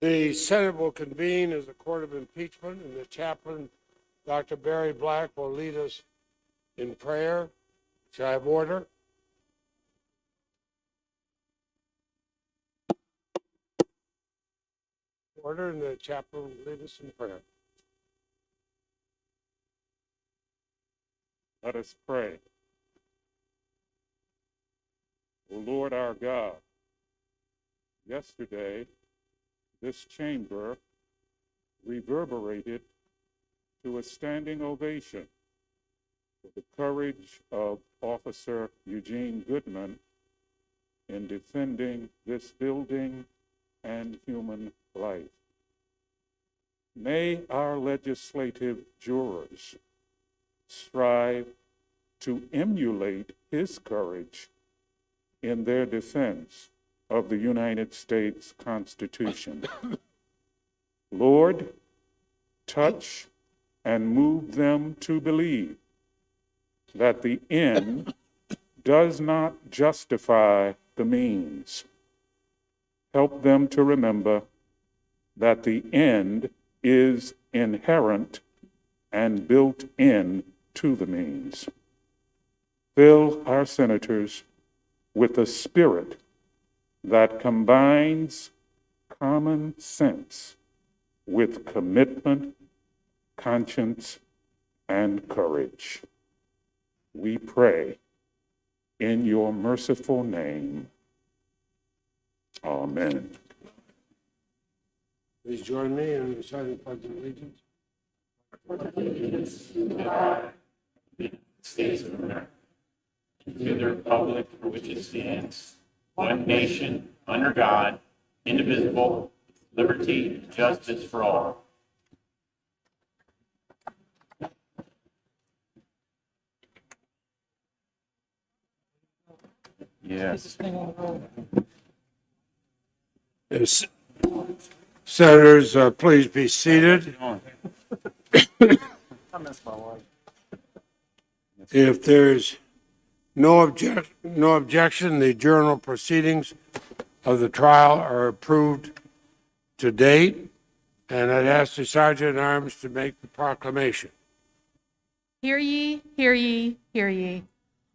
The Senate will convene as a court of impeachment, and the chaplain, Dr. Barry Black, will lead us in prayer. Shall I have order? Order, and the chaplain will lead us in prayer. Let us pray. O Lord our God, yesterday this chamber reverberated to a standing ovation for the courage of Officer Eugene Goodman in defending this building and human life. May our legislative jurors strive to emulate his courage in their defense of the United States Constitution. Lord, touch and move them to believe that the end does not justify the means. Help them to remember that the end is inherent and built in to the means. Fill our senators with a spirit that combines common sense with commitment, conscience, and courage. We pray in your merciful name. Amen. Please join me in reciting the Pledge of Allegiance. States of America, to the republic for which it stands, one nation, under God, indivisible, liberty and justice for all. Yes. Yes. Senators, please be seated. If there's no objection, the journal proceedings of the trial are approved to date, and I'd ask the Sergeant at Arms to make the proclamation. Hear ye, hear ye, hear ye.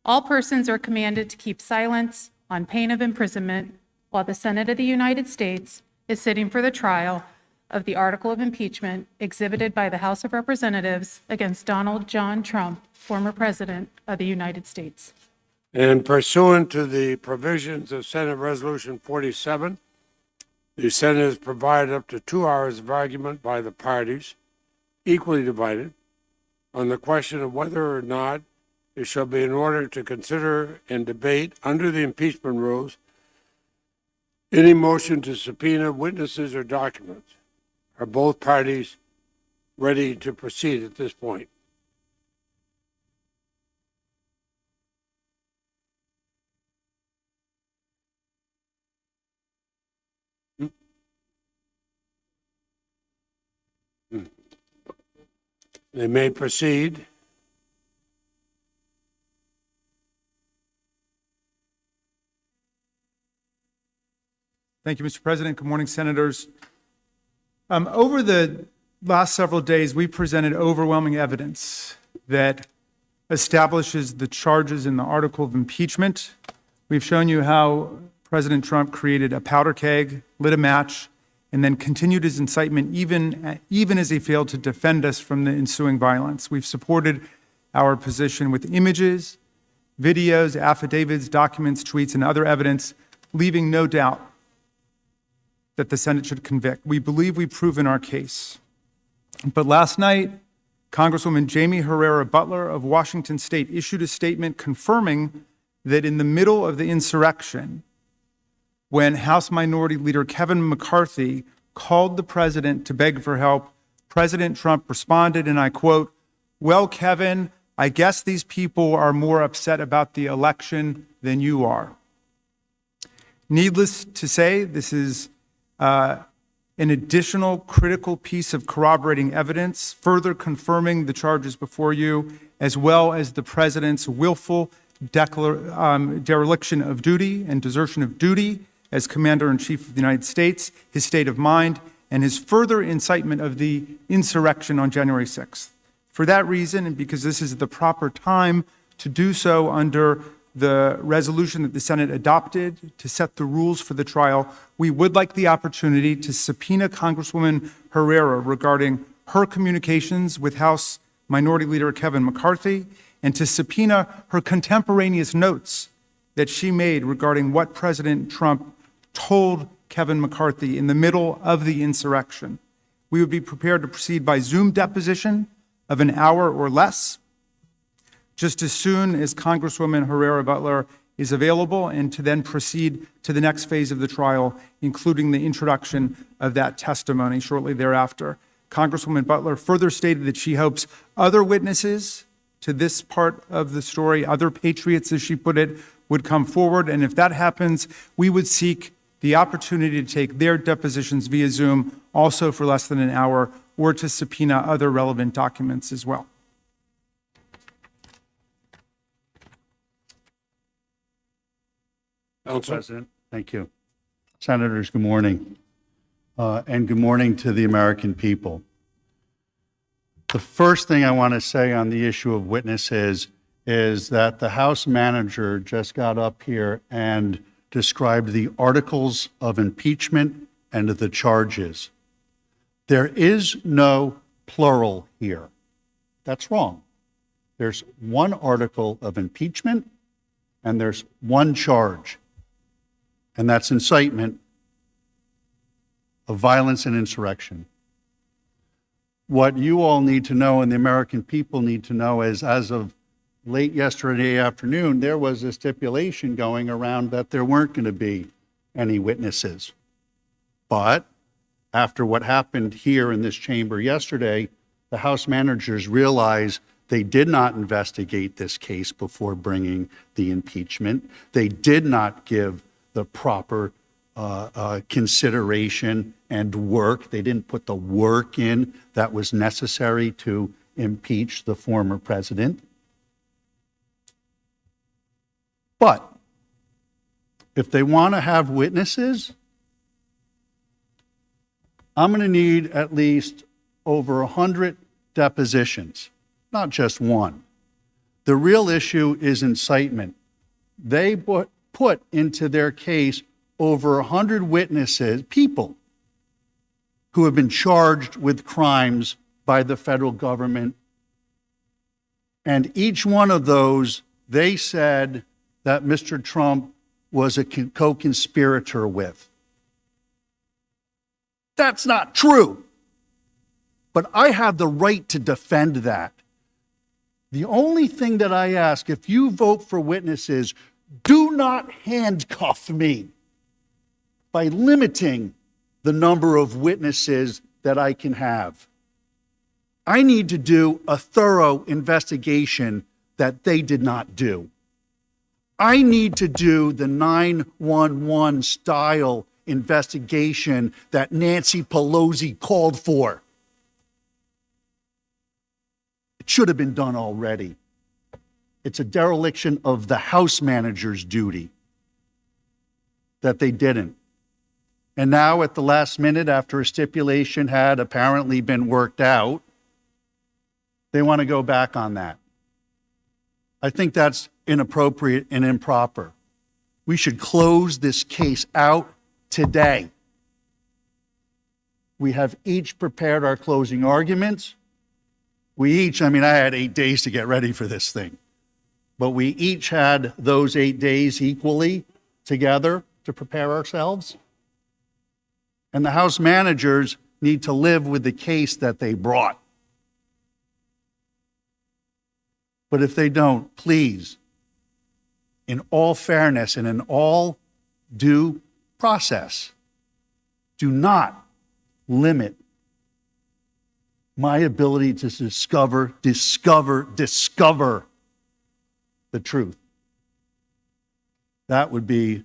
All persons are commanded to keep silence on pain of imprisonment while the Senate of the United States is sitting for the trial of the article of impeachment exhibited by the House of Representatives against Donald John Trump, former President of the United States. And pursuant to the provisions of Senate Resolution 47, the Senate has provided up to 2 hours of argument by the parties, equally divided, on the question of whether or not it shall be in order to consider and debate under the impeachment rules any motion to subpoena witnesses or documents. Are both parties ready to proceed at this point? They may proceed. Thank you, Mr. President. Good morning, Senators. Over the last several days, we presented overwhelming evidence that establishes the charges in the article of impeachment. We've shown you how President Trump created a powder keg, lit a match, and then continued his incitement even as he failed to defend us from the ensuing violence. We've supported our position with images, videos, affidavits, documents, tweets, and other evidence, leaving no doubt that the Senate should convict. We believe we've proven our case. But last night, Congresswoman Jamie Herrera Butler of Washington State issued a statement confirming that in the middle of the insurrection, when House Minority Leader Kevin McCarthy called the president to beg for help, President Trump responded, and I quote, "Well, Kevin, I guess these people are more upset about the election than you are." Needless to say, this is an additional critical piece of corroborating evidence, further confirming the charges before you, as well as the president's willful dereliction of duty and desertion of duty as Commander-in-Chief of the United States, his state of mind, and his further incitement of the insurrection on January 6th. For that reason, and because this is the proper time to do so under the resolution that the Senate adopted to set the rules for the trial, we would like the opportunity to subpoena Congresswoman Herrera regarding her communications with House Minority Leader Kevin McCarthy, and to subpoena her contemporaneous notes that she made regarding what President Trump told Kevin McCarthy in the middle of the insurrection. We would be prepared to proceed by Zoom deposition of an hour or less, just as soon as Congresswoman Herrera Butler is available, and to then proceed to the next phase of the trial, including the introduction of that testimony shortly thereafter. Congresswoman Butler further stated that she hopes other witnesses to this part of the story, other patriots, as she put it, would come forward. And if that happens, we would seek the opportunity to take their depositions via Zoom, also for less than an hour, or to subpoena other relevant documents as well. Counsel. President, thank you. Senators, good morning. And good morning to the American people. The first thing I want to say on the issue of witnesses is that the House manager just got up here and described the articles of impeachment and the charges. There is no plural here. That's wrong. There's one article of impeachment and there's one charge, and that's incitement of violence and insurrection. What you all need to know and the American people need to know is, as of late yesterday afternoon, there was a stipulation going around that there weren't going to be any witnesses. But after what happened here in this chamber yesterday, the House managers realized they did not investigate this case before bringing the impeachment. They did not give the proper consideration and work. They didn't put the work in that was necessary to impeach the former president. But if they want to have witnesses, I'm going to need at least over 100 depositions, not just one. The real issue is incitement. They put into their case over 100 witnesses, people who have been charged with crimes by the federal government. And each one of those, they said that Mr. Trump was a co-conspirator with. That's not true. But I have the right to defend that. The only thing that I ask, if you vote for witnesses, do not handcuff me by limiting the number of witnesses that I can have. I need to do a thorough investigation that they did not do. I need to do the 911 style investigation that Nancy Pelosi called for. It should have been done already. It's a dereliction of the House manager's duty that they didn't. And now at the last minute, after a stipulation had apparently been worked out, they want to go back on that. I think that's inappropriate and improper. We should close this case out today. We have each prepared our closing arguments. I had 8 days to get ready for this thing, but we each had those 8 days equally together to prepare ourselves. And the House managers need to live with the case that they brought. But if they don't, please, in all fairness and in all due process, do not limit my ability to discover the truth. That would be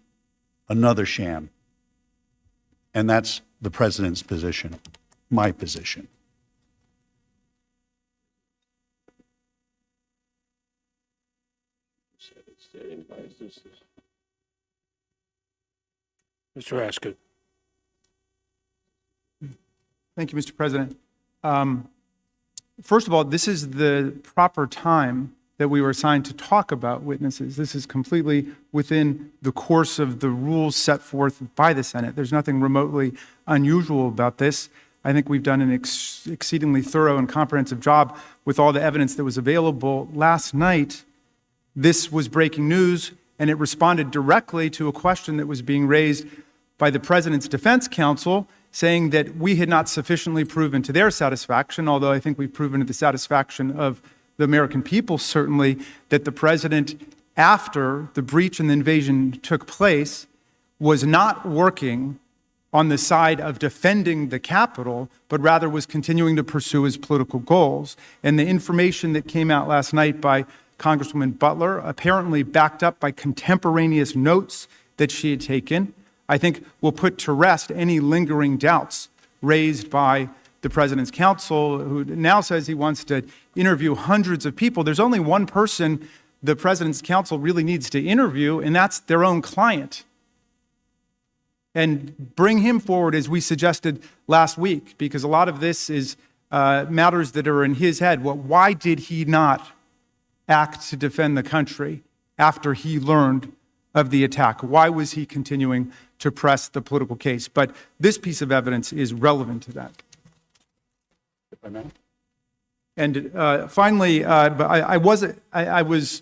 another sham. And that's the president's position, my position. Mr. Askin. Thank you, Mr. President. First of all, this is the proper time that we were assigned to talk about witnesses. This is completely within the course of the rules set forth by the Senate. There's nothing remotely unusual about this. I think we've done an exceedingly thorough and comprehensive job with all the evidence that was available. Last night, this was breaking news, and it responded directly to a question that was being raised by the President's defense counsel, saying that we had not sufficiently proven to their satisfaction, although I think we've proven to the satisfaction of the American people, certainly, that the President, after the breach and the invasion took place, was not working on the side of defending the Capitol, but rather was continuing to pursue his political goals. And the information that came out last night by Congresswoman Butler, apparently backed up by contemporaneous notes that she had taken, I think will put to rest any lingering doubts raised by the President's counsel, who now says he wants to interview hundreds of people. There's only one person the President's counsel really needs to interview, and that's their own client. And bring him forward as we suggested last week, because a lot of this is matters that are in his head. Why did he not act to defend the country after he learned of the attack? Why was he continuing to press the political case? But this piece of evidence is relevant to that. If I may. And finally, I was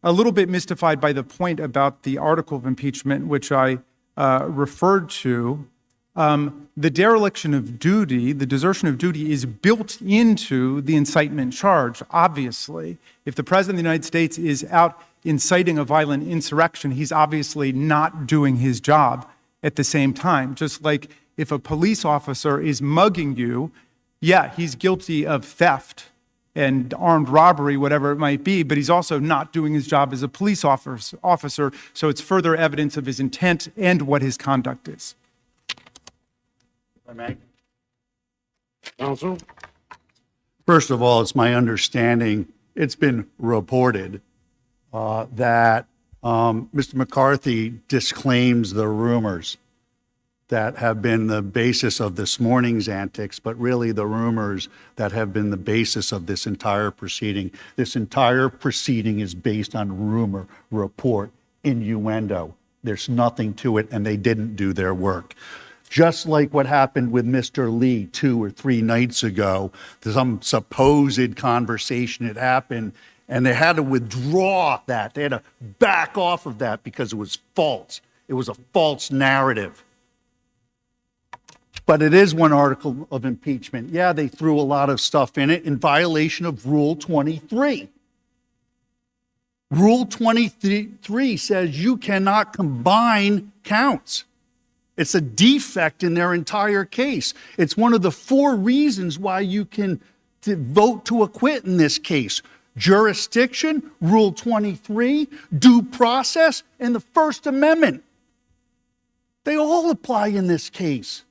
a little bit mystified by the point about the article of impeachment, which I referred to. The dereliction of duty, the desertion of duty, is built into the incitement charge, obviously. If the President of the United States is out inciting a violent insurrection, he's obviously not doing his job at the same time. Just like if a police officer is mugging you, yeah, he's guilty of theft and armed robbery, whatever it might be, but he's also not doing his job as a police officer, so it's further evidence of his intent and what his conduct is. If I may. Counsel? First of all, it's my understanding, it's been reported that Mr. McCarthy disclaims the rumors that have been the basis of this morning's antics, but really the rumors that have been the basis of this entire proceeding. This entire proceeding is based on rumor, report, innuendo. There's nothing to it, and they didn't do their work. Just like what happened with Mr. Lee 2 or 3 nights ago, some supposed conversation had happened, and they had to withdraw that. They had to back off of that because it was false. It was a false narrative. But it is one article of impeachment. Yeah, they threw a lot of stuff in it in violation of Rule 23. Rule 23 says you cannot combine counts. It's a defect in their entire case. It's one of the 4 reasons why you can vote to acquit in this case. Jurisdiction, Rule 23, due process, and the First Amendment. They all apply in this case.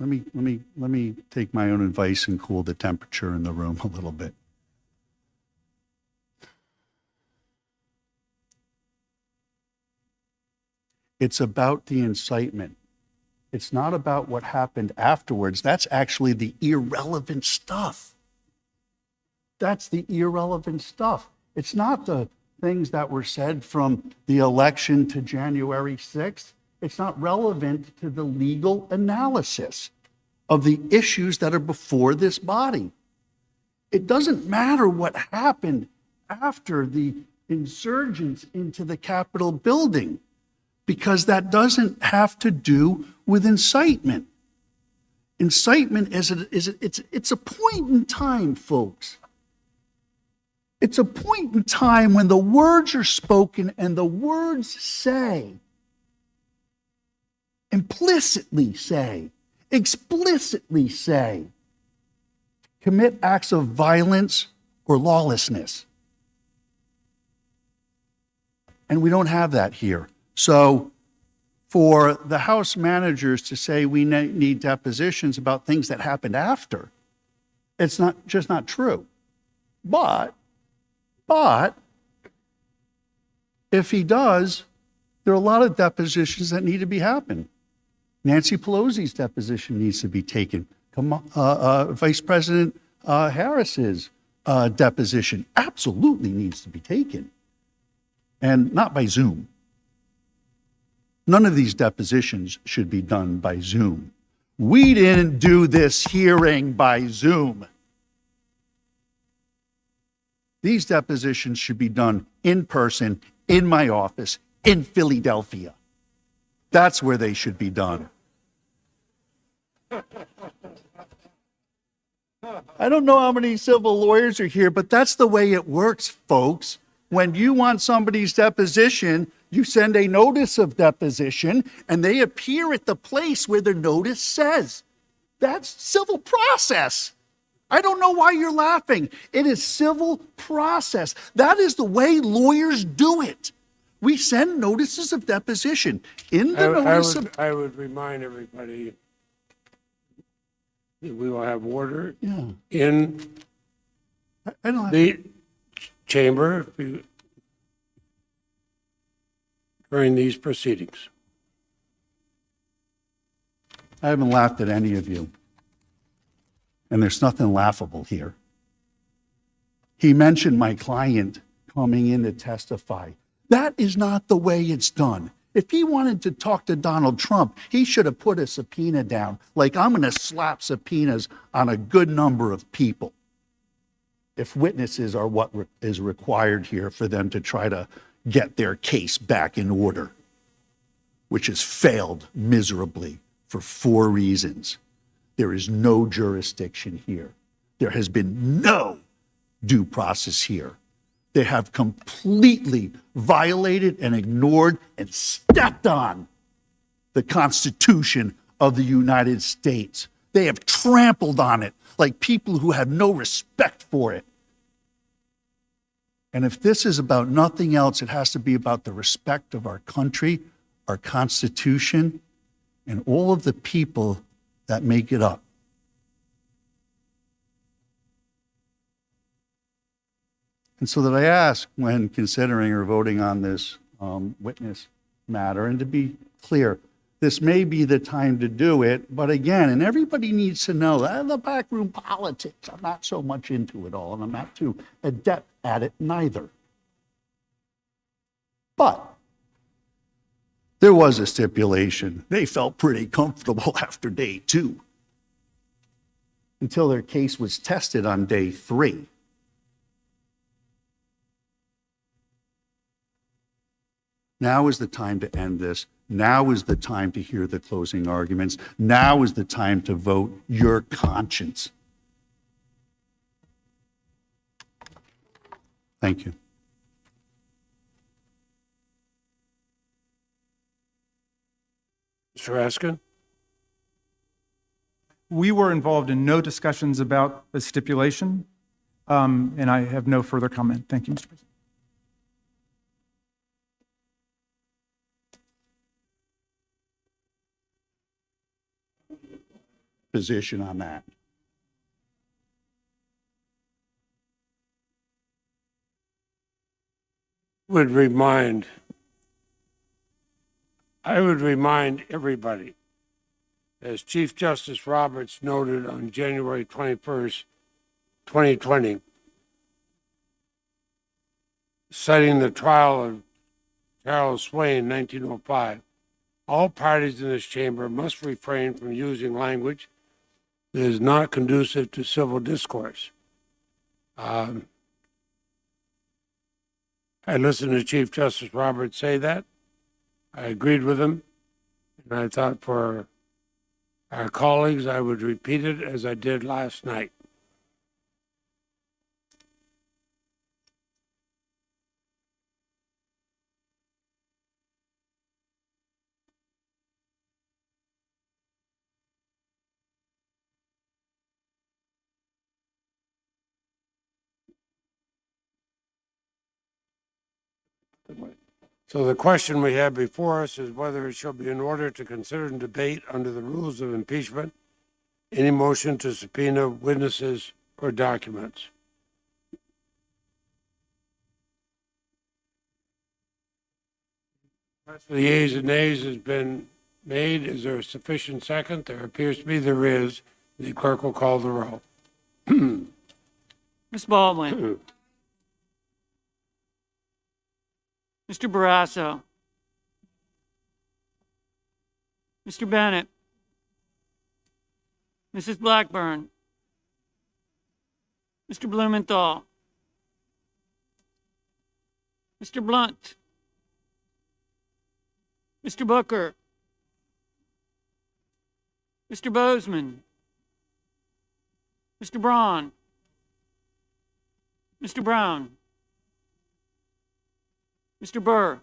Let me take my own advice and cool the temperature in the room a little bit. It's about the incitement. It's not about what happened afterwards. That's actually the irrelevant stuff. That's the irrelevant stuff. It's not the things that were said from the election to January 6th. It's not relevant to the legal analysis of the issues that are before this body. It doesn't matter what happened after the insurgents into the Capitol building, because that doesn't have to do with incitement. Incitement it's a point in time, folks. It's a point in time when the words are spoken and the words say, implicitly say, explicitly say, commit acts of violence or lawlessness. And we don't have that here. So for the House managers to say we need depositions about things that happened after, it's not true. But if he does, There are a lot of depositions that need to be happened. Nancy Pelosi's deposition needs to be taken. Vice President Harris's deposition absolutely needs to be taken, and not by Zoom. None of these depositions should be done by Zoom. We didn't do this hearing by Zoom. These depositions should be done in person, in my office, in Philadelphia. That's where they should be done. I don't know how many civil lawyers are here, but that's the way it works, folks. When you want somebody's deposition, you send a notice of deposition, and they appear at the place where the notice says. That's civil process. I don't know why you're laughing. It is civil process. That is the way lawyers do it. We send notices of deposition. In the notice of... I would remind everybody that we will have order in I don't have... the chamber during these proceedings. I haven't laughed at any of you. And there's nothing laughable here. He mentioned my client coming in to testify. That is not the way it's done. If he wanted to talk to Donald Trump, he should have put a subpoena down, like I'm going to slap subpoenas on a good number of people. If witnesses are what is required here for them to try to get their case back in order, which has failed miserably for 4 reasons. There is no jurisdiction here. There has been no due process here. They have completely violated and ignored and stepped on the Constitution of the United States. They have trampled on it like people who have no respect for it. And if this is about nothing else, it has to be about the respect of our country, our Constitution, and all of the people that make it up. And so that I ask, when considering or voting on this witness matter, and to be clear, this may be the time to do it, but again, and everybody needs to know, the backroom politics, I'm not so much into it all, and I'm not too adept at it neither. But there was a stipulation. They felt pretty comfortable after day 2, until their case was tested on day 3. Now is the time to end this. Now is the time to hear the closing arguments. Now is the time to vote your conscience. Thank you. Mr. Raskin? We were involved in no discussions about the stipulation, and I have no further comment. Thank you, Mr. President. Position on that. I would remind everybody, as Chief Justice Roberts noted on January 21st, 2020, citing the trial of Charles Swain, 1905, all parties in this chamber must refrain from using language that is not conducive to civil discourse. I listened to Chief Justice Roberts say that. I agreed with him, and I thought for our colleagues, I would repeat it as I did last night. So the question we have before us is whether it shall be in order to consider and debate under the rules of impeachment any motion to subpoena witnesses or documents. For the yeas and nays has been made. Is there a sufficient second? There appears to be there is. The clerk will call the roll. Ms. Baldwin. Mr. Barrasso. Mr. Bennett. Mrs. Blackburn. Mr. Blumenthal. Mr. Blunt. Mr. Booker. Mr. Bozeman. Mr. Braun. Mr. Brown. Mr. Burr.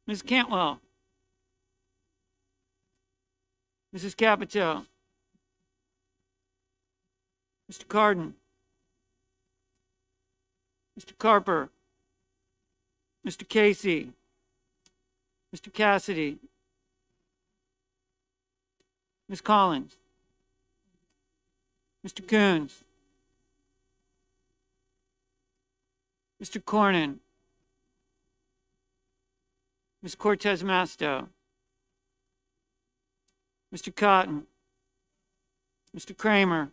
Ms. Cantwell. Mrs. Capito. Mr. Carden. Mr. Carper. Mr. Casey. Mr. Cassidy. Ms. Collins. Mr. Coons. Mr. Cornyn. Ms. Cortez Masto. Mr. Cotton. Mr. Kramer.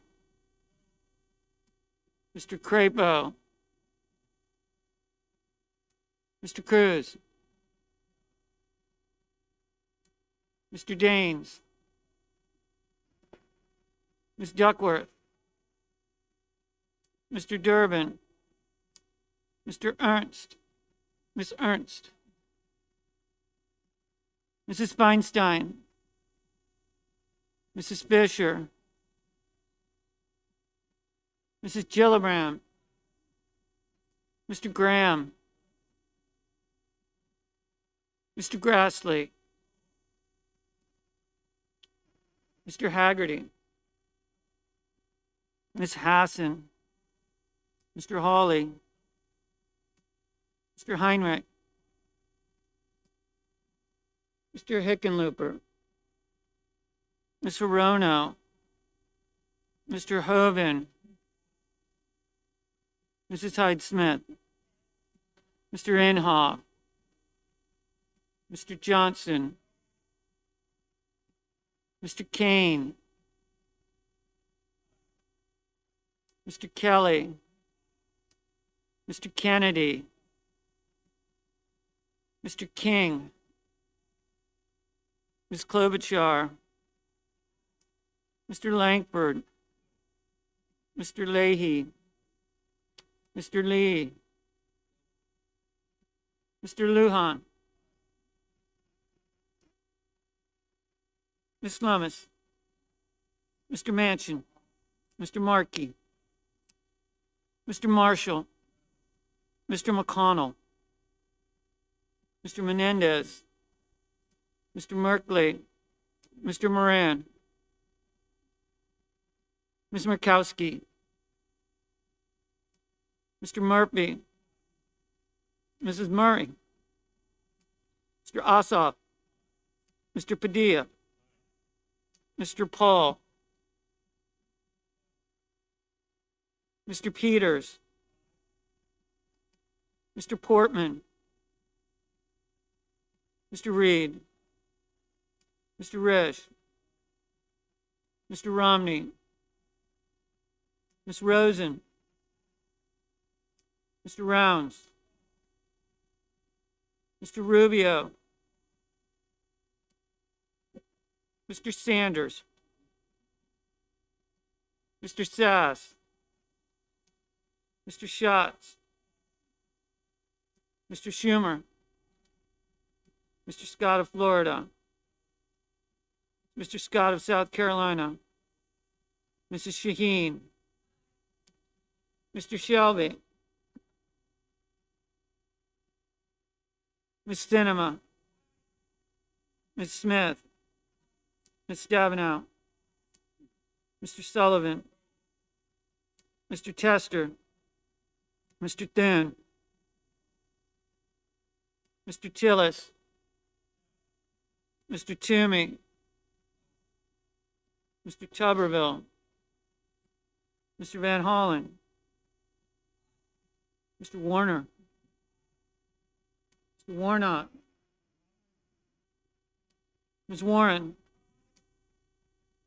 Mr. Crapo. Mr. Cruz. Mr. Daines. Ms. Duckworth. Mr. Durbin. Mr. Ernst. Ms. Ernst. Mrs. Feinstein. Mrs. Fisher. Mrs. Gillibrand. Mr. Graham. Mr. Grassley. Mr. Haggerty. Ms. Hassan. Mr. Hawley. Mr. Heinrich. Mr. Hickenlooper. Ms. Hirono. Mr. Hoven. Mrs. Hyde-Smith. Mr. Inhofe. Mr. Johnson. Mr. Kane. Mr. Kelly. Mr. Kennedy. Mr. King. Ms. Klobuchar. Mr. Langford. Mr. Leahy. Mr. Lee. Mr. Lujan. Ms. Lummis. Mr. Manchin. Mr. Markey. Mr. Marshall. Mr. McConnell. Mr. Menendez. Mr. Merkley. Mr. Moran. Ms. Murkowski. Mr. Murphy. Mrs. Murray. Mr. Ossoff. Mr. Padilla. Mr. Paul. Mr. Peters. Mr. Portman. Mr. Reed. Mr. Risch. Mr. Romney. Ms. Rosen. Mr. Rounds. Mr. Rubio. Mr. Sanders. Mr. Sass. Mr. Schatz. Mr. Schumer. Mr. Scott of Florida. Mr. Scott of South Carolina. Mrs. Shaheen. Mr. Shelby. Ms. Sinema. Ms. Smith. Ms. Stabenow. Mr. Sullivan. Mr. Tester. Mr. Thune. Mr. Tillis. Mr. Toomey. Mr. Tuberville. Mr. Van Hollen. Mr. Warner. Mr. Warnock. Ms. Warren,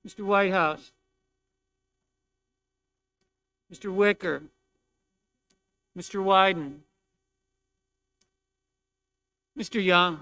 Mr. Whitehouse, Mr. Wicker, Mr. Wyden, Mr. Young,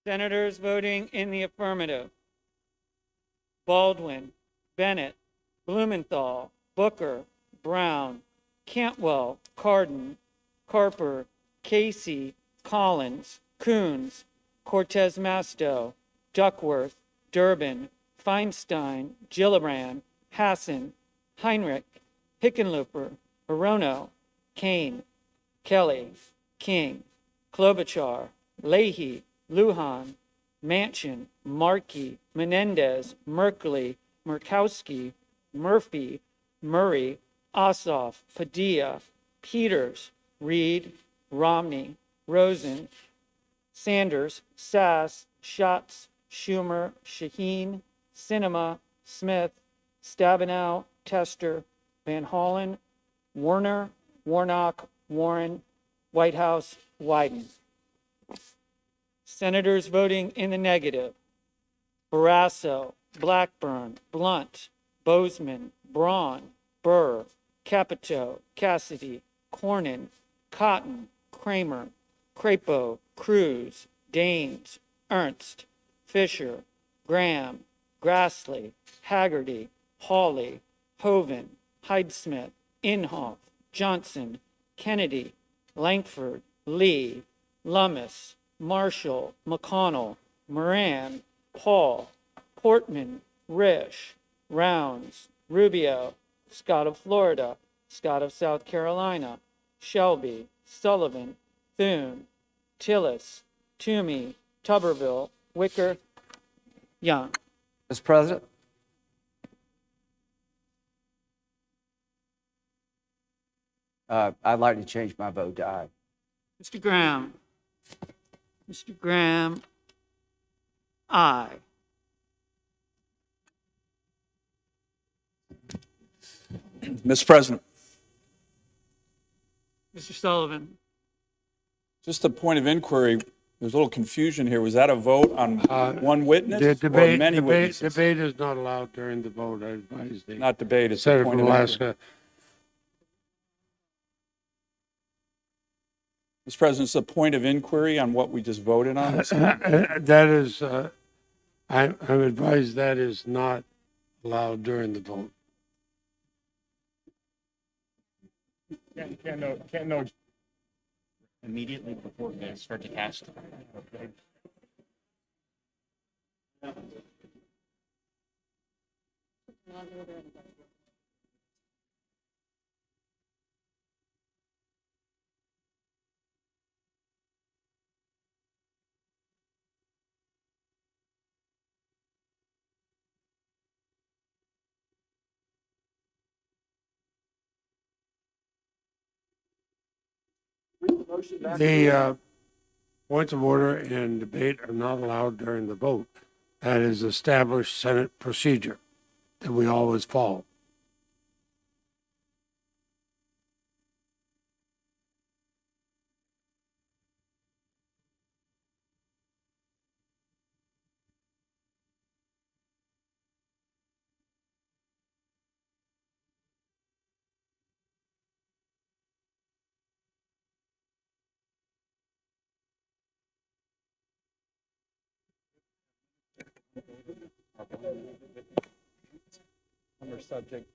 Senators voting in the affirmative: Baldwin, Bennett, Blumenthal, Booker, Brown, Cantwell, Cardin, Carper, Casey, Collins, Coons, Cortez Masto, Duckworth, Durbin, Feinstein, Gillibrand, Hassan, Heinrich, Hickenlooper, Hirono, Kane, Kelly, King, Klobuchar, Leahy, Lujan, Manchin, Markey, Menendez, Merkley, Murkowski, Murphy, Murray, Ossoff, Padilla, Peters, Reed, Romney, Rosen, Sanders, Sass, Schatz, Schumer, Shaheen, Sinema, Smith, Stabenow, Tester, Van Hollen, Warner, Warnock, Warren, Whitehouse, Wyden. Senators voting in the negative: Barrasso, Blackburn, Blunt, Bozeman, Braun, Burr, Capito, Cassidy, Cornyn, Cotton, Kramer, Crapo, Cruz, Daines, Ernst, Fisher, Graham, Grassley, Haggerty, Hawley, Hoven, Hyde-Smith, Inhofe, Johnson, Kennedy, Langford, Lee, Lummis, Marshall, McConnell, Moran, Paul, Portman, Risch, Rounds, Rubio, Scott of Florida, Scott of South Carolina, Shelby, Sullivan, Thune, Tillis, Toomey, Tuberville, Wicker, Young. Mr. President, I'd like to change my vote to aye. Mr. Graham. Mr. Graham, aye. Mr. President, Mr. Sullivan. just a point of inquiry, there's a little confusion here. Was that a vote on one The witness or debate, many debate, witnesses? debate is not allowed during the vote, I advise the Not debate, it's a Senator point from of inquiry. Alaska. Mr. President, it's a point of inquiry on what we just voted on. That is, I'm advised that is not allowed during the vote. Immediately before they start to cast. The points of order and debate are not allowed during the vote. That is established Senate procedure that we always follow. Under subject.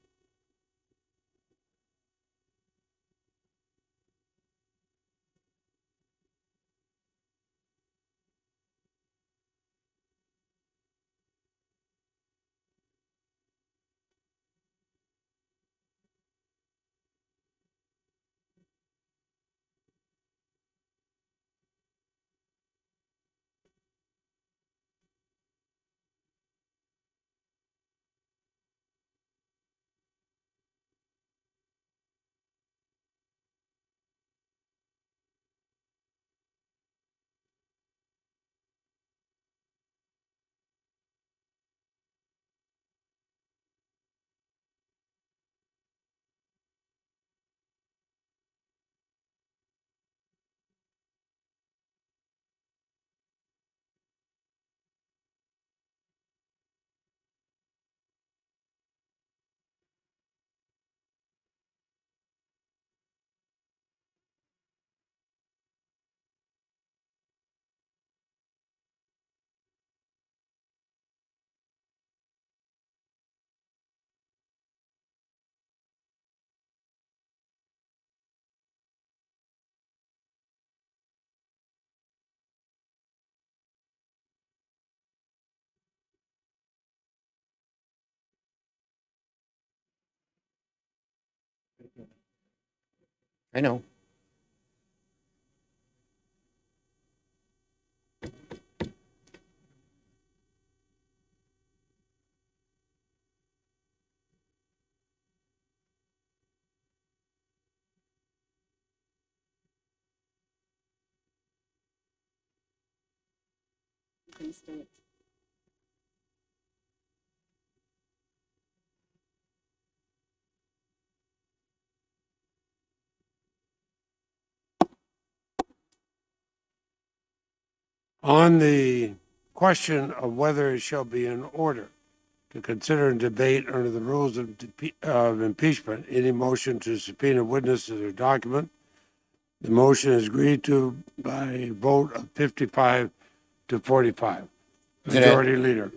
I know. On the question of whether it shall be in order to consider and debate under the rules of impeachment any motion to subpoena witnesses or document, the motion is agreed to by a vote of 55 to 45. Majority Leader.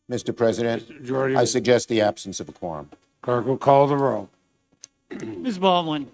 Mr. President, Majority I suggest the absence of a quorum. Clerk will call the roll. Ms. Baldwin.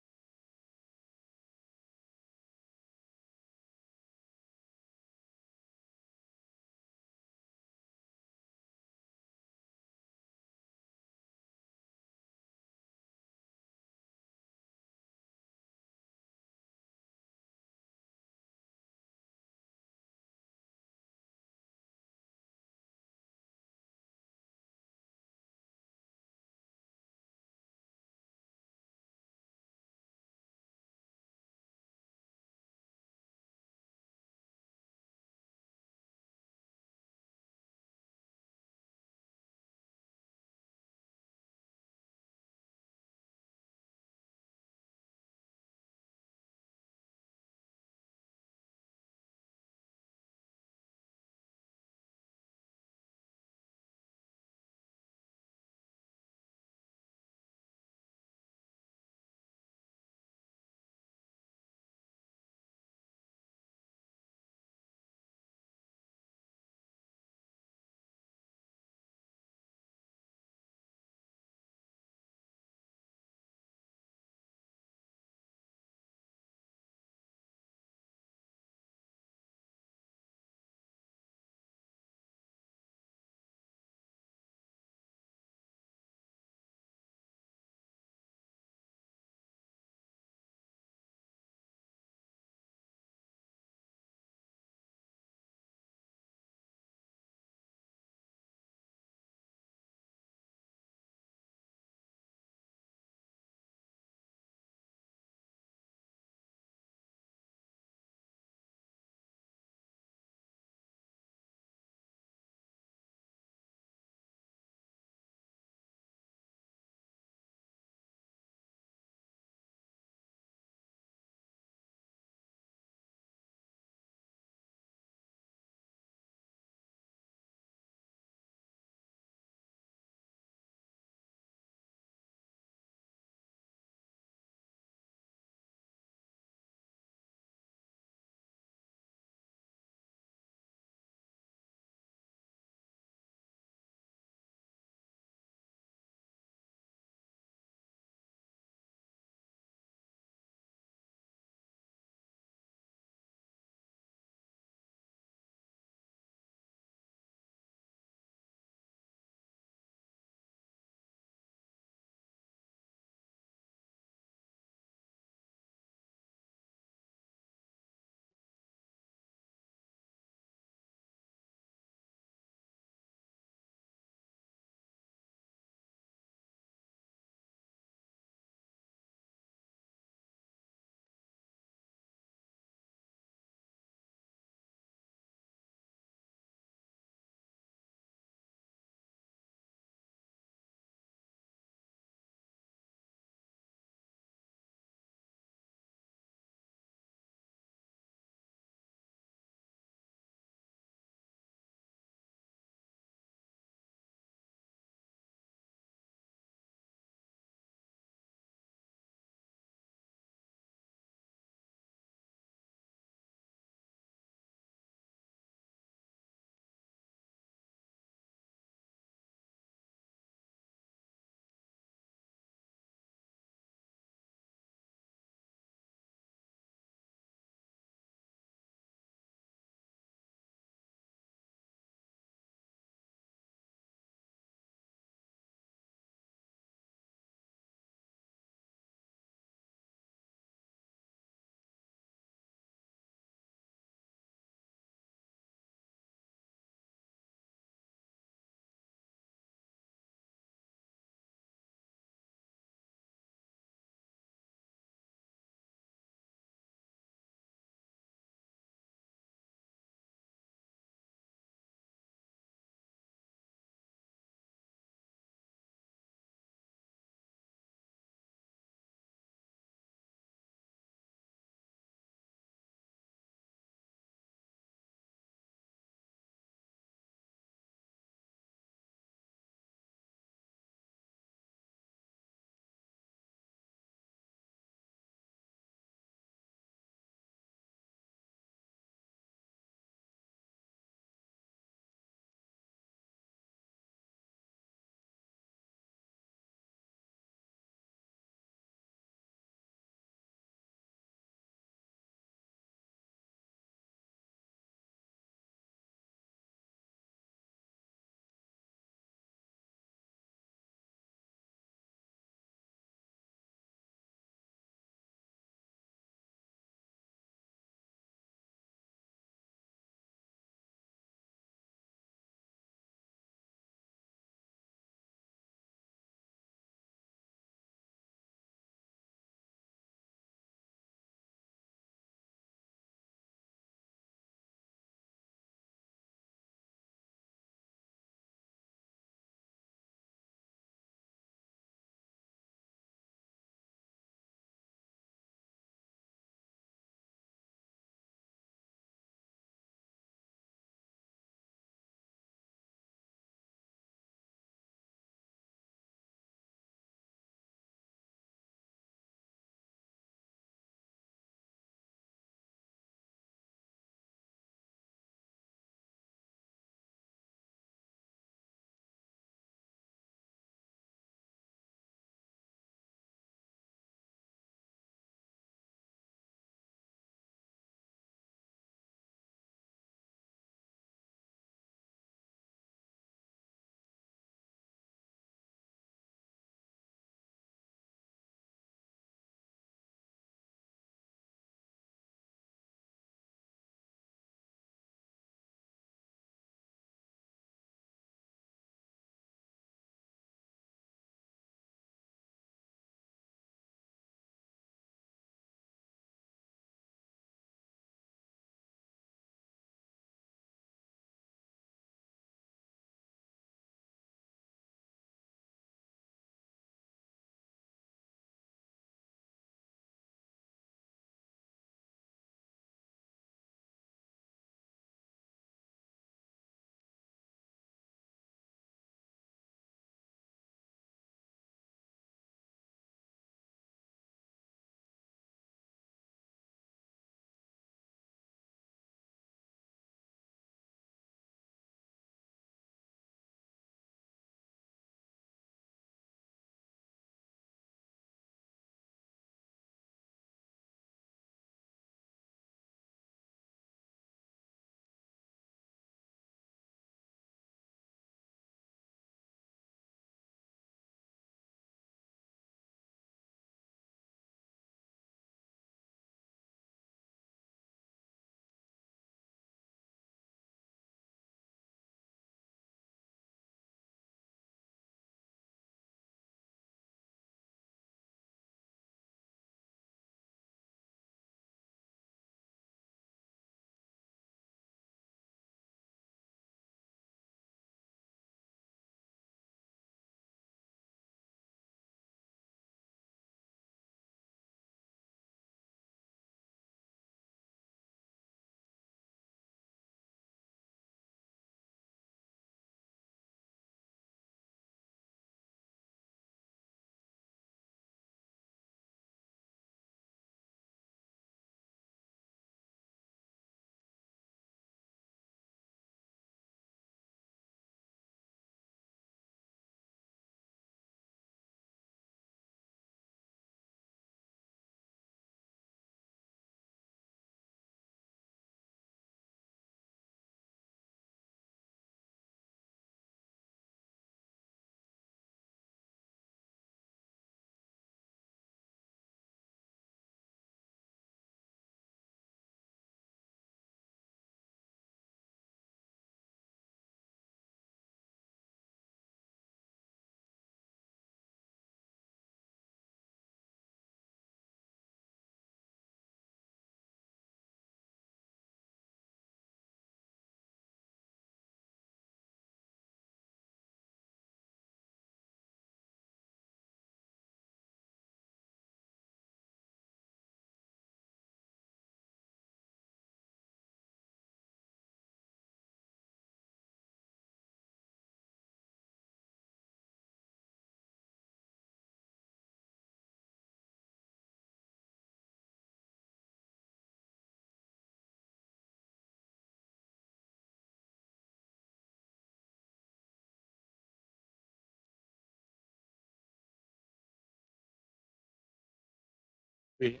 We-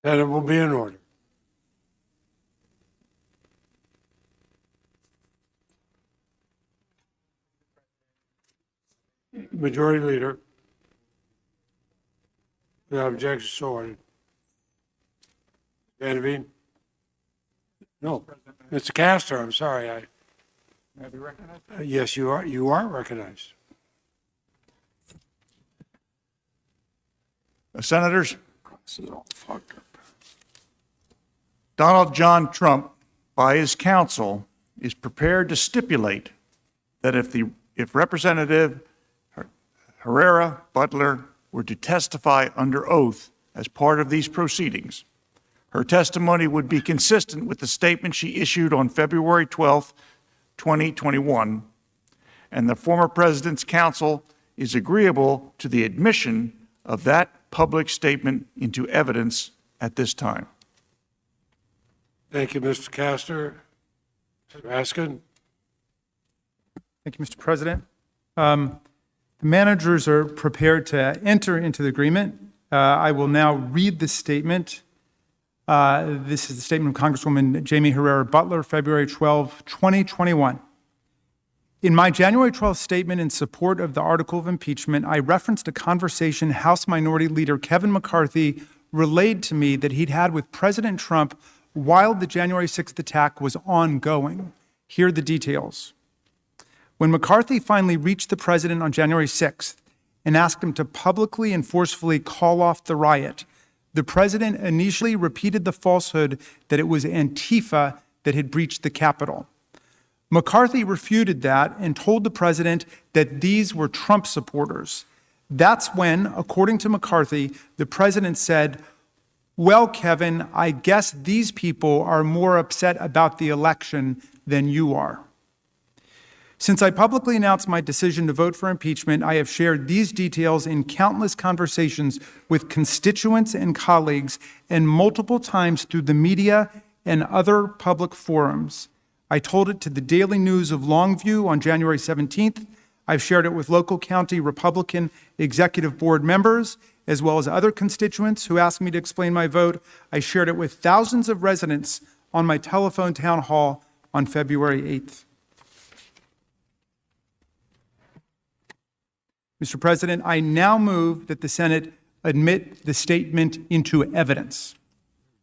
Senate will be in order. Majority Leader. Without objection, so ordered. Vanderveen? No. Mr. Castor, I'm sorry. May I be recognized? Yes, you are. You are recognized. Senators, This is all fucked up. Donald John Trump, by his counsel, is prepared to stipulate that if Representative Herrera Butler were to testify under oath as part of these proceedings, her testimony would be consistent with the statement she issued on February 12, 2021, and the former president's counsel is agreeable to the admission of that public statement into evidence at this time. Thank you, Mr. Castor. Mr. Raskin? Thank you, Mr. President. The managers are prepared to enter into the agreement. I will now read the statement. This is the statement of Congresswoman Jamie Herrera Butler, February 12, 2021. In my January 12th statement in support of the article of impeachment, I referenced a conversation House Minority Leader Kevin McCarthy relayed to me that he'd had with President Trump while the January 6th attack was ongoing. Here are the details. When McCarthy finally reached the president on January 6th and asked him to publicly and forcefully call off the riot, the president initially repeated the falsehood that it was Antifa that had breached the Capitol. McCarthy refuted that and told the president that these were Trump supporters. That's when, according to McCarthy, the president said, Well, Kevin, I guess these people are more upset about the election than you are. Since I publicly announced my decision to vote for impeachment, I have shared these details in countless conversations with constituents and colleagues, and multiple times through the media and other public forums. I told it to the Daily News of Longview on January 17th. I've shared it with local county Republican executive board members, as well as other constituents who asked me to explain my vote. I shared it with thousands of residents on my telephone town hall on February 8th. Mr. President, I now move that the Senate admit the statement into evidence.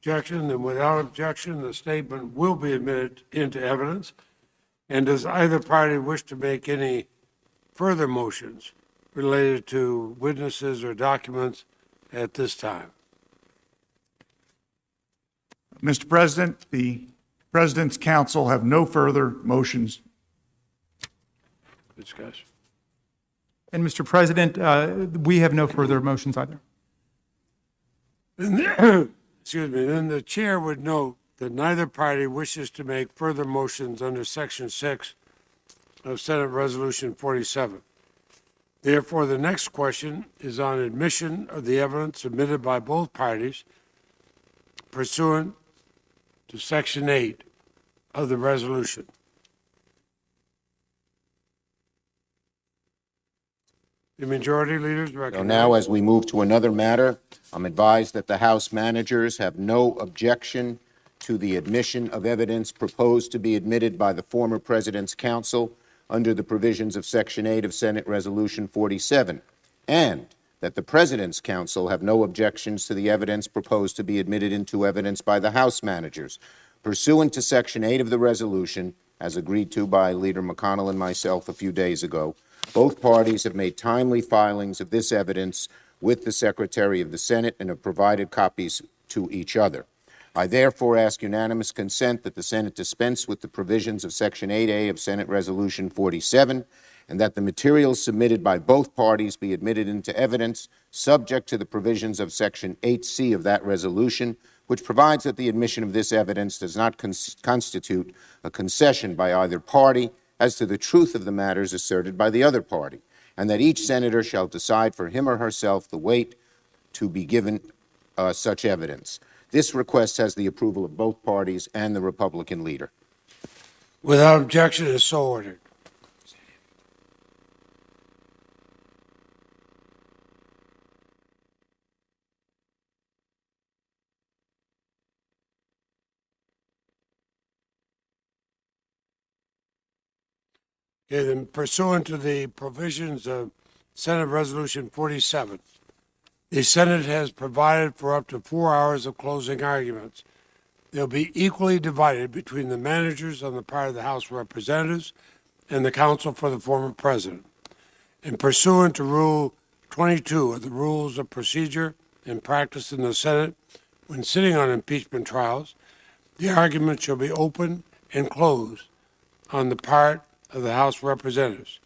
Objection, and without objection, the statement will be admitted into evidence. And does either party wish to make any further motions related to witnesses or documents at this time? Mr. President, the President's counsel have no further motions. Discussion. And Mr. President, we have no further motions either. Excuse me, then the chair would note that neither party wishes to make further motions under Section 6 of Senate Resolution 47. Therefore, the next question is on admission of the evidence submitted by both parties pursuant to Section 8 of the resolution. The majority leaders So recommend. now, as we move to another matter, I'm advised that the House managers have no objection to the admission of evidence proposed to be admitted by the former President's counsel under the provisions of Section 8 of Senate Resolution 47, and that the President's counsel have no objections to the evidence proposed to be admitted into evidence by the House managers. Pursuant to Section 8 of the resolution, as agreed to by Leader McConnell and myself a few days ago, both parties have made timely filings of this evidence with the Secretary of the Senate and have provided copies to each other. I therefore ask unanimous consent that the Senate dispense with the provisions of Section 8A of Senate Resolution 47, and that the materials submitted by both parties be admitted into evidence, subject to the provisions of Section 8C of that resolution, which provides that the admission of this evidence does not constitute a concession by either party as to the truth of the matters asserted by the other party, and that each senator shall decide for him or herself the weight to be given such evidence. This request has the approval of both parties and the Republican leader. Without objection, is so ordered. Okay, then pursuant to the provisions of Senate Resolution 47, the Senate has provided for up to 4 hours of closing arguments. They'll be equally divided between the managers on the part of the House of Representatives and the counsel for the former president. And pursuant to Rule 22 of the Rules of Procedure and Practice in the Senate, when sitting on impeachment trials, the argument shall be open and closed on the part of the House of Representatives.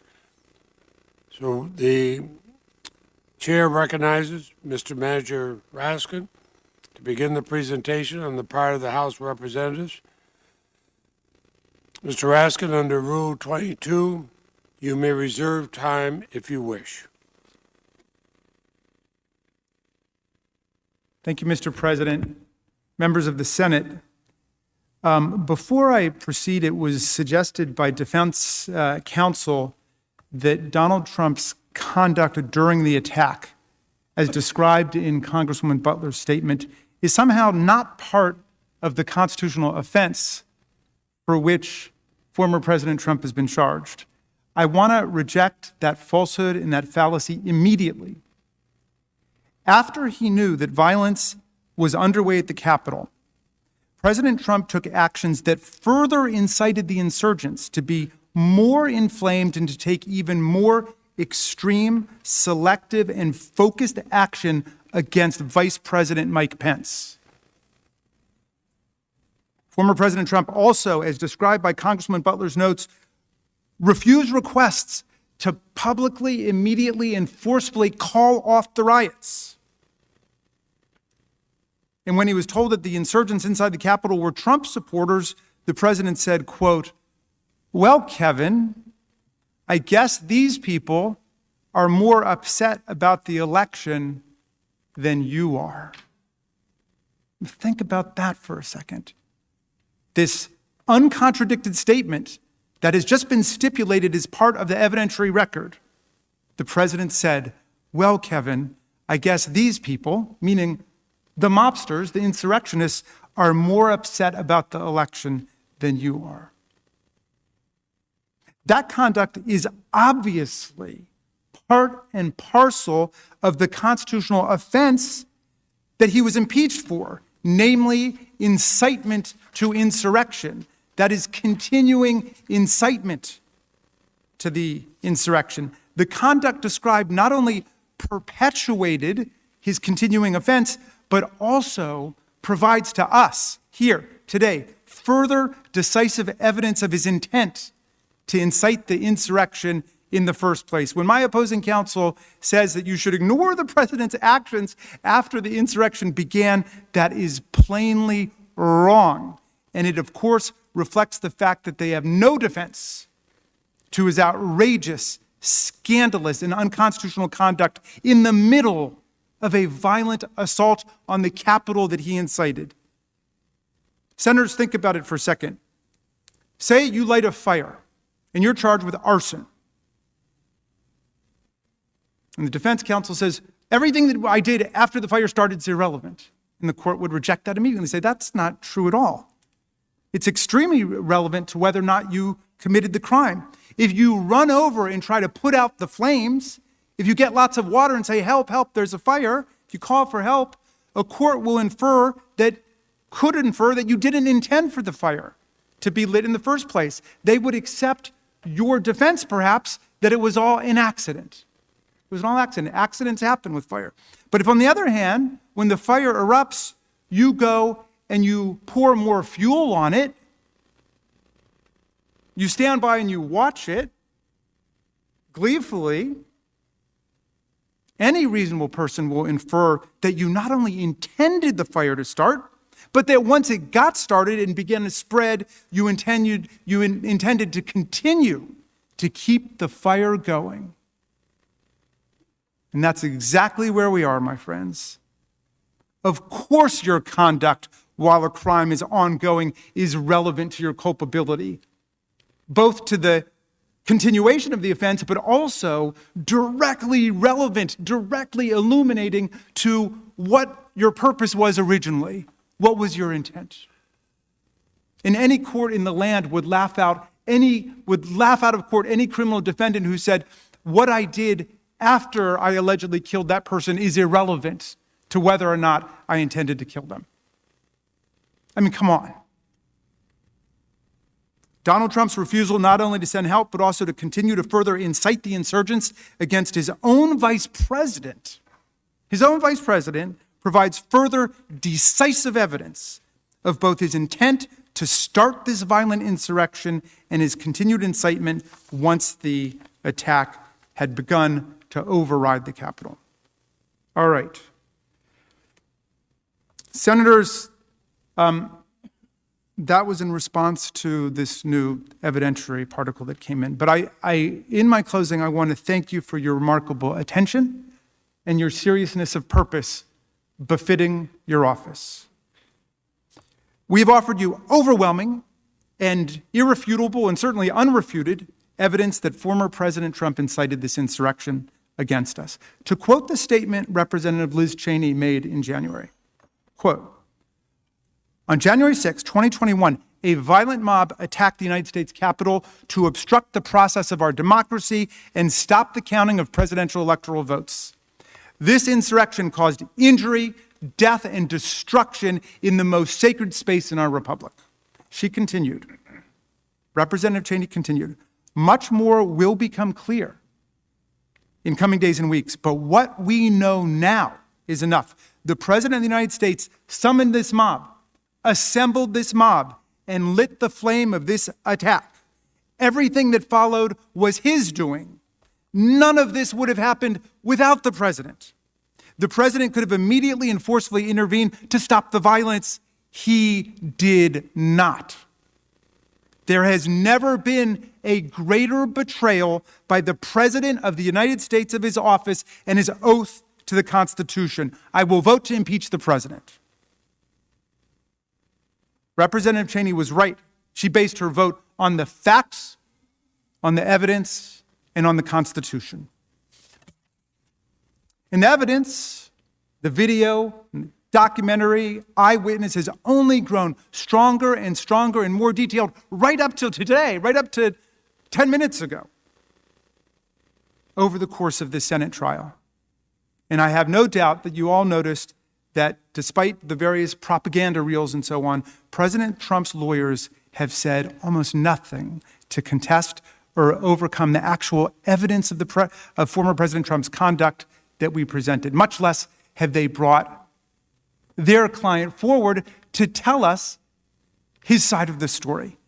So the chair recognizes Mr. Manager Raskin to begin the presentation on the part of the House of Representatives. Mr. Raskin, under Rule 22, you may reserve time if you wish. Thank you, Mr. President. Members of the Senate, before I proceed, it was suggested by defense counsel that Donald Trump's conduct during the attack, as described in Congresswoman Butler's statement, is somehow not part of the constitutional offense for which former President Trump has been charged. I want to reject that falsehood and that fallacy immediately. After he knew that violence was underway at the Capitol, President Trump took actions that further incited the insurgents to be more inflamed and to take even more extreme, selective, and focused action against Vice President Mike Pence. Former President Trump also, as described by Congressman Butler's notes, refused requests to publicly, immediately, and forcefully call off the riots. And when he was told that the insurgents inside the Capitol were Trump supporters, the president said, quote, "Well, Kevin, I guess these people are more upset about the election than you are." Think about that for a second. This uncontradicted statement that has just been stipulated as part of the evidentiary record. The president said, "Well, Kevin, I guess these people," meaning the mobsters, the insurrectionists, "are more upset about the election than you are." That conduct is obviously part and parcel of the constitutional offense that he was impeached for, namely incitement to insurrection. That is continuing incitement to the insurrection. The conduct described not only perpetuated his continuing offense, but also provides to us here today further decisive evidence of his intent to incite the insurrection in the first place. When my opposing counsel says that you should ignore the president's actions after the insurrection began, that is plainly wrong. And it, of course, reflects the fact that they have no defense to his outrageous, scandalous, and unconstitutional conduct in the middle of a violent assault on the Capitol that he incited. Senators, think about it for a second. Say you light a fire and you're charged with arson. And the defense counsel says, everything that I did after the fire started is irrelevant. And the court would reject that immediately and say, that's not true at all. It's extremely relevant to whether or not you committed the crime. If you run over and try to put out the flames, if you get lots of water and say, help, help, there's a fire, if you call for help, a court will could infer that you didn't intend for the fire to be lit in the first place. They would accept your defense, perhaps, that it was all an accident. It was an all accident. Accidents happen with fire. But if, on the other hand, when the fire erupts, you go and you pour more fuel on it, you stand by and you watch it gleefully, any reasonable person will infer that you not only intended the fire to start, but that once it got started and began to spread, you intended to continue to keep the fire going. And that's exactly where we are, my friends. Of course, your conduct while a crime is ongoing is relevant to your culpability, both to the continuation of the offense, but also directly relevant, directly illuminating to what your purpose was originally. What was your intent? And any court in the land would laugh out of court any criminal defendant who said, what I did after I allegedly killed that person is irrelevant to whether or not I intended to kill them. I mean, come on. Donald Trump's refusal not only to send help, but also to continue to further incite the insurgents against his own vice president provides further decisive evidence of both his intent to start this violent insurrection and his continued incitement once the attack had begun to override the Capitol. All right. Senators, that was in response to this new evidentiary particle that came in. But in my closing, I want to thank you for your remarkable attention and your seriousness of purpose befitting your office. We've offered you overwhelming and irrefutable and certainly unrefuted evidence that former President Trump incited this insurrection against us. To quote the statement Representative Liz Cheney made in January, quote, on January 6, 2021, a violent mob attacked the United States Capitol to obstruct the process of our democracy and stop the counting of presidential electoral votes. This insurrection caused injury, death, and destruction in the most sacred space in our republic. She continued, Representative Cheney continued, much more will become clear in coming days and weeks, but what we know now is enough. The President of the United States summoned this mob, assembled this mob, and lit the flame of this attack. Everything that followed was his doing. None of this would have happened without the president. The president could have immediately and forcefully intervened to stop the violence. He did not. There has never been a greater betrayal by the President of the United States of his office and his oath to the Constitution. I will vote to impeach the president. Representative Cheney was right. She based her vote on the facts, on the evidence, and on the Constitution. And the evidence, the video, documentary, eyewitness has only grown stronger and stronger and more detailed right up till today, right up to 10 minutes ago, over the course of this Senate trial. And I have no doubt that you all noticed that despite the various propaganda reels and so on, President Trump's lawyers have said almost nothing to contest or overcome the actual evidence of former President Trump's conduct that we presented, much less have they brought their client forward to tell us his side of the story.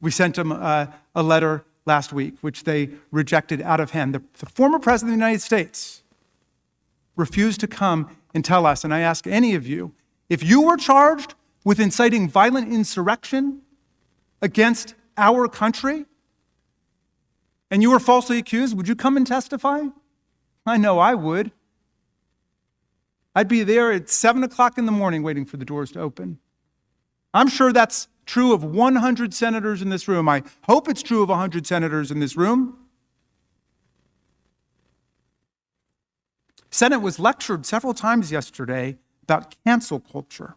We sent him a letter last week, which they rejected out of hand. The former president of the United States refused to come and tell us, and I ask any of you, if you were charged with inciting violent insurrection against our country, and you were falsely accused, would you come and testify? I know I would. I'd be there at 7 o'clock in the morning waiting for the doors to open. I'm sure that's true of 100 senators in this room. I hope it's true of 100 senators in this room. Senate was lectured several times yesterday about cancel culture.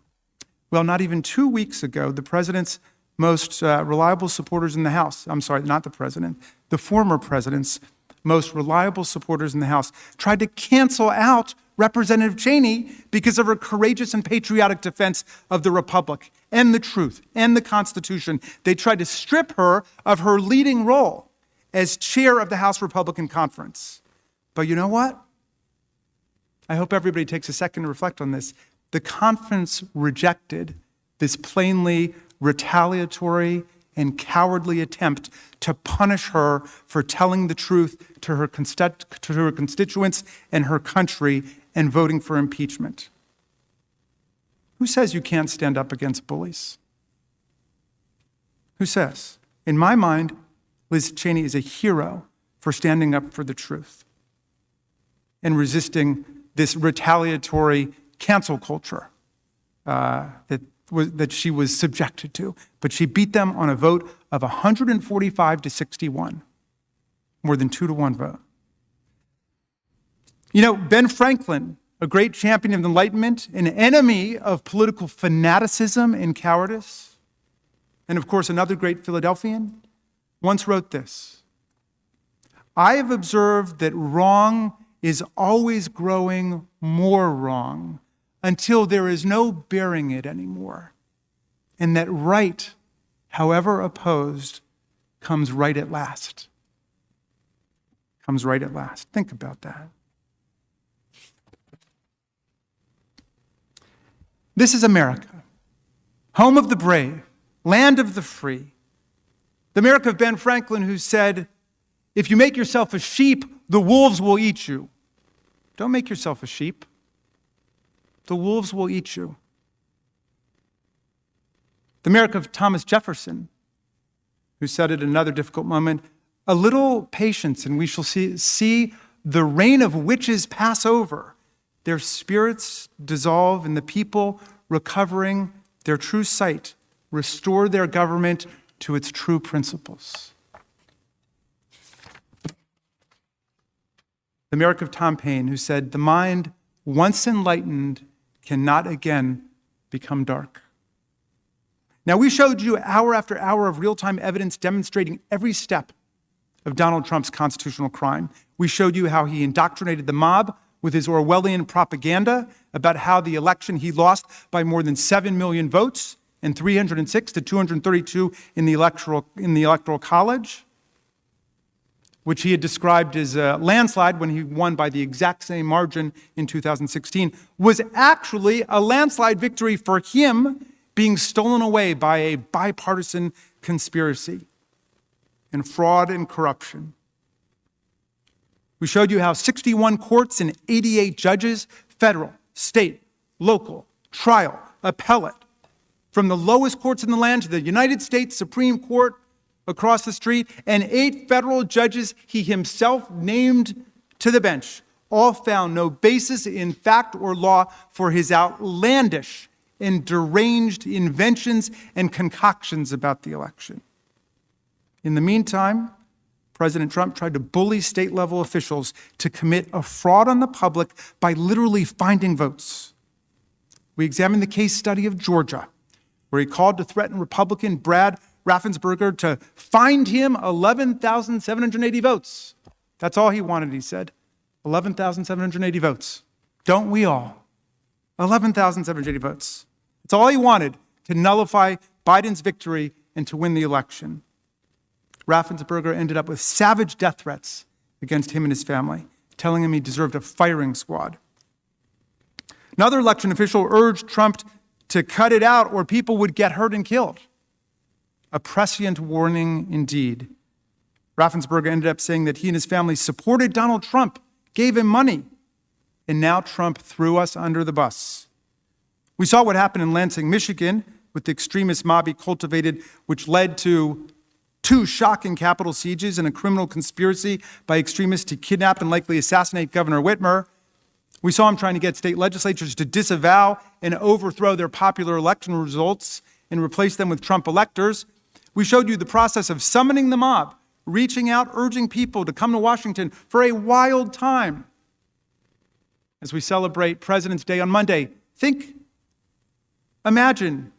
Well, not even 2 weeks ago, the president's most reliable supporters in the House, I'm sorry, not the president, the former president's most reliable supporters in the House tried to cancel out Representative Cheney because of her courageous and patriotic defense of the Republic and the truth and the Constitution. They tried to strip her of her leading role as chair of the House Republican Conference. But you know what? I hope everybody takes a second to reflect on this. The conference rejected this plainly retaliatory and cowardly attempt to punish her for telling the truth to her constituents and her country and voting for impeachment. Who says you can't stand up against bullies? Who says? In my mind, Liz Cheney is a hero for standing up for the truth and resisting this retaliatory cancel culture that she was subjected to. But she beat them on a vote of 145 to 61, more than 2-to-1 vote. You know, Ben Franklin, a great champion of enlightenment, an enemy of political fanaticism and cowardice, and of course another great Philadelphian, once wrote this: I have observed that wrong is always growing more wrong until there is no bearing it anymore, and that right, however opposed, comes right at last. Comes right at last. Think about that. This is America, home of the brave, land of the free. The America of Ben Franklin, who said, if you make yourself a sheep, the wolves will eat you. Don't make yourself a sheep. The wolves will eat you. The America of Thomas Jefferson, who said at another difficult moment, a little patience and we shall see the reign of witches pass over, their spirits dissolve, and the people, recovering their true sight, restore their government to its true principles. The America of Tom Paine, who said, the mind, once enlightened, cannot again become dark. Now, we showed you hour after hour of real-time evidence demonstrating every step of Donald Trump's constitutional crime. We showed you how he indoctrinated the mob with his Orwellian propaganda about how the election he lost by more than 7 million votes and 306 to 232 in the electoral college, which he had described as a landslide when he won by the exact same margin in 2016, was actually a landslide victory for him being stolen away by a bipartisan conspiracy and fraud and corruption. We showed you how 61 courts and 88 judges, federal, state, local, trial, appellate, from the lowest courts in the land to the United States Supreme Court across the street, and 8 federal judges he himself named to the bench, all found no basis in fact or law for his outlandish and deranged inventions and concoctions about the election. In the meantime, President Trump tried to bully state-level officials to commit a fraud on the public by literally finding votes. We examined the case study of Georgia, where he called to threaten Republican Brad Raffensperger to find him 11,780 votes. That's all he wanted, he said. 11,780 votes. Don't we all? 11,780 votes. It's all he wanted to nullify Biden's victory and to win the election. Raffensperger ended up with savage death threats against him and his family, telling him he deserved a firing squad. Another election official urged Trump to cut it out or people would get hurt and killed. A prescient warning indeed. Raffensperger ended up saying that he and his family supported Donald Trump, gave him money, and now Trump threw us under the bus. We saw what happened in Lansing, Michigan, with the extremist mob he cultivated, which led to 2 shocking Capitol sieges and a criminal conspiracy by extremists to kidnap and likely assassinate Governor Whitmer. We saw him trying to get state legislatures to disavow and overthrow their popular election results and replace them with Trump electors. We showed you the process of summoning the mob, reaching out, urging people to come to Washington for a wild time. As we celebrate President's Day on Monday, imagine,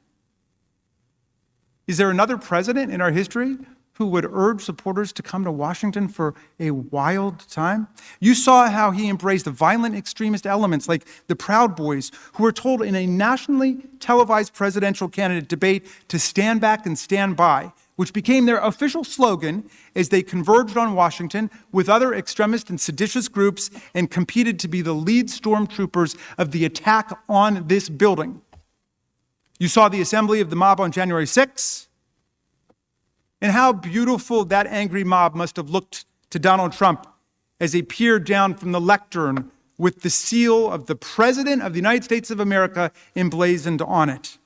is there another president in our history who would urge supporters to come to Washington for a wild time? You saw how he embraced violent extremist elements like the Proud Boys, who were told in a nationally televised presidential candidate debate to stand back and stand by, which became their official slogan as they converged on Washington with other extremist and seditious groups and competed to be the lead stormtroopers of the attack on this building. You saw the assembly of the mob on January 6th, and how beautiful that angry mob must have looked to Donald Trump as he peered down from the lectern with the seal of the President of the United States of America emblazoned on it.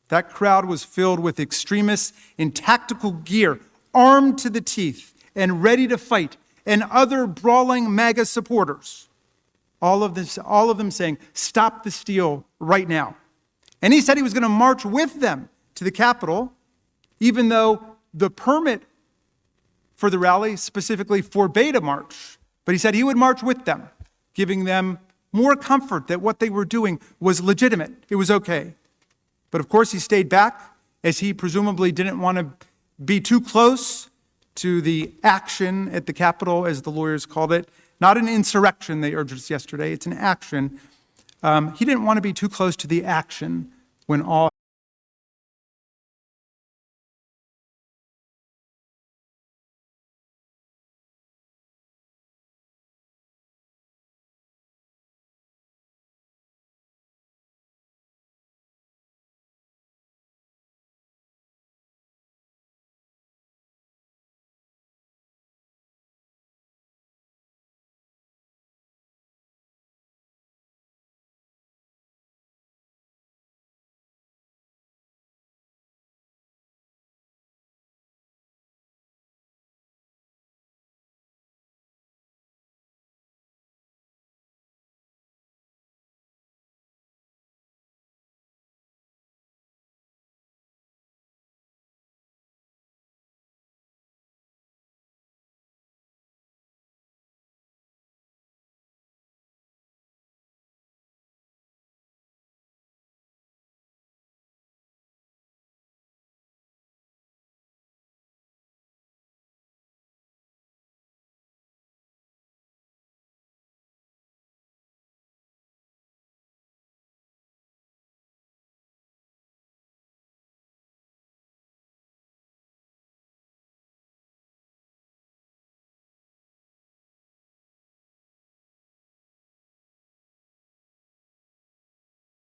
That crowd was filled with extremists in tactical gear, armed to the teeth and ready to fight, and other brawling MAGA supporters. All of them saying, "Stop the steal right now." And he said he was going to march with them to the Capitol, even though the permit for the rally specifically forbade a march. But he said he would march with them, giving them more comfort that what they were doing was legitimate. It was okay. But of course, he stayed back, as he presumably didn't want to be too close to the action at the Capitol, as the lawyers called it. Not an insurrection, they urged us yesterday. It's an action. He didn't want to be too close to the action when all